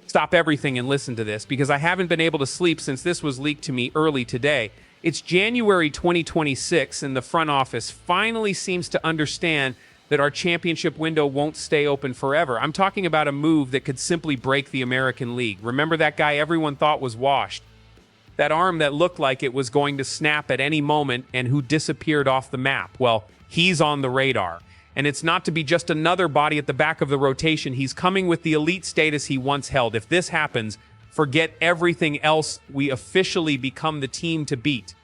Stop everything and listen to this, because I haven't been able to sleep since this was leaked to me early today. It's January 2026, and the front office finally seems to understand that our championship window won't stay open forever. I'm talking about a move that could simply break the American League. Remember that guy everyone thought was washed? That arm that looked like it was going to snap at any moment and who disappeared off the map? Well, he's on the radar. And it's not to be just another body at the back of the rotation. He's coming with the elite status he once held. If this happens, forget everything else. We officially become the team to beat.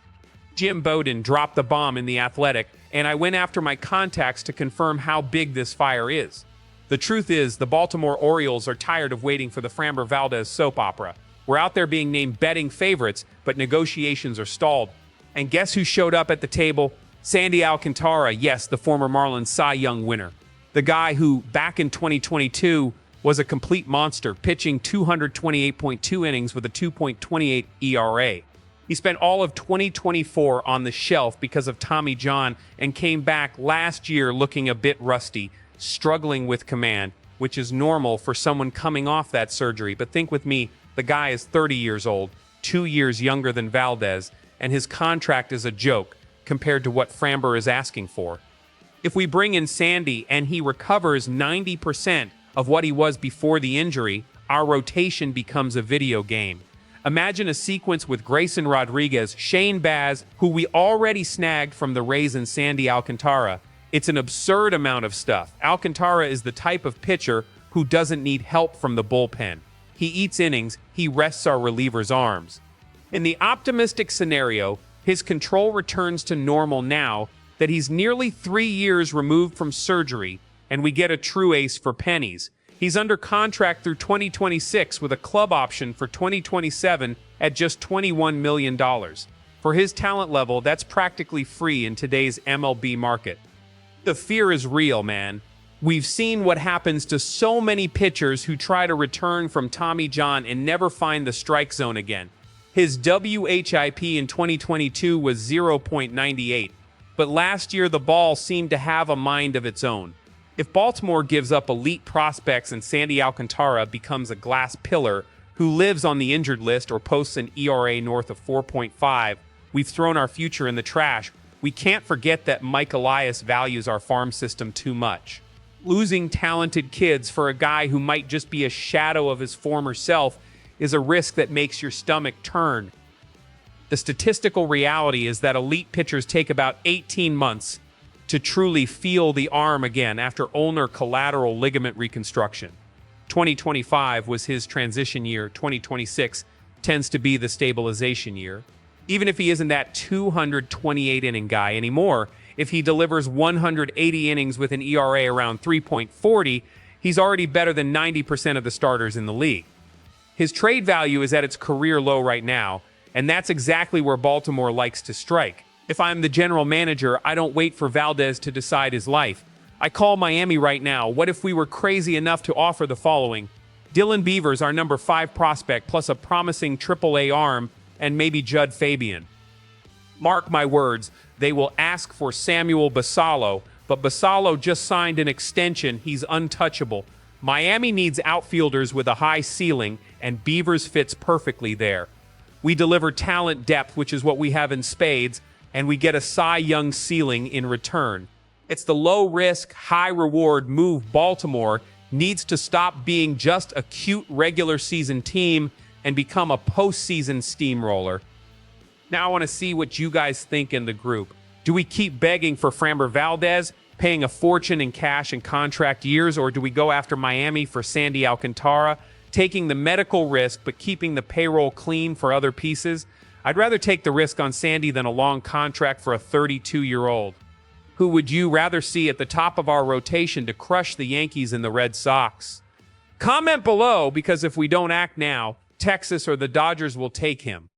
Jim Bowden dropped the bomb in The Athletic, and I went after my contacts to confirm how big this fire is. The truth is, the Baltimore Orioles are tired of waiting for the Framber Valdez soap opera. We're out there being named betting favorites, but negotiations are stalled. And guess who showed up at the table? Sandy Alcantara, yes, the former Marlins Cy Young winner. The guy who, back in 2022, was a complete monster, pitching 228.2 innings with a 2.28 ERA. He spent all of 2024 on the shelf because of Tommy John and came back last year looking a bit rusty, struggling with command, which is normal for someone coming off that surgery. But think with me, the guy is 30 years old, 2 years younger than Valdez, and his contract is a joke compared to what Framber is asking for. If we bring in Sandy and he recovers 90% of what he was before the injury, our rotation becomes a video game. Imagine a sequence with Grayson Rodriguez, Shane Baz, who we already snagged from the Rays, and Sandy Alcantara. It's an absurd amount of stuff. Alcantara is the type of pitcher who doesn't need help from the bullpen. He eats innings, he rests our relievers' arms. In the optimistic scenario, his control returns to normal now that he's nearly 3 years removed from surgery, and we get a true ace for pennies. He's under contract through 2026 with a club option for 2027 at just $21 million. For his talent level, that's practically free in today's MLB market. The fear is real, man. We've seen what happens to so many pitchers who try to return from Tommy John and never find the strike zone again. His WHIP in 2022 was 0.98, but last year the ball seemed to have a mind of its own. If Baltimore gives up elite prospects and Sandy Alcantara becomes a glass pillar who lives on the injured list or posts an ERA north of 4.5, we've thrown our future in the trash. We can't forget that Mike Elias values our farm system too much. Losing talented kids for a guy who might just be a shadow of his former self is a risk that makes your stomach turn. The statistical reality is that elite pitchers take about 18 months to truly feel the arm again after ulnar collateral ligament reconstruction. 2025 was his transition year. 2026 tends to be the stabilization year. Even if he isn't that 228-inning guy anymore, if he delivers 180 innings with an ERA around 3.40, he's already better than 90% of the starters in the league. His trade value is at its career low right now, and that's exactly where Baltimore likes to strike. If I'm the general manager, I don't wait for Valdez to decide his life. I call Miami right now. What if we were crazy enough to offer the following? Dylan Beavers, our number 5 prospect, plus a promising AAA arm, and maybe Judd Fabian. Mark my words, they will ask for Samuel Basallo, but Basallo just signed an extension. He's untouchable. Miami needs outfielders with a high ceiling, and Beavers fits perfectly there. We deliver talent depth, which is what we have in spades, and we get a Cy Young ceiling in return. It's the low-risk, high-reward move. Baltimore needs to stop being just a cute regular-season team and become a postseason steamroller. Now I want to see what you guys think in the group. Do we keep begging for Framber Valdez, paying a fortune in cash and contract years, or do we go after Miami for Sandy Alcantara, taking the medical risk but keeping the payroll clean for other pieces? I'd rather take the risk on Sandy than a long contract for a 32-year-old. Who would you rather see at the top of our rotation to crush the Yankees and the Red Sox? Comment below, because if we don't act now, Texas or the Dodgers will take him.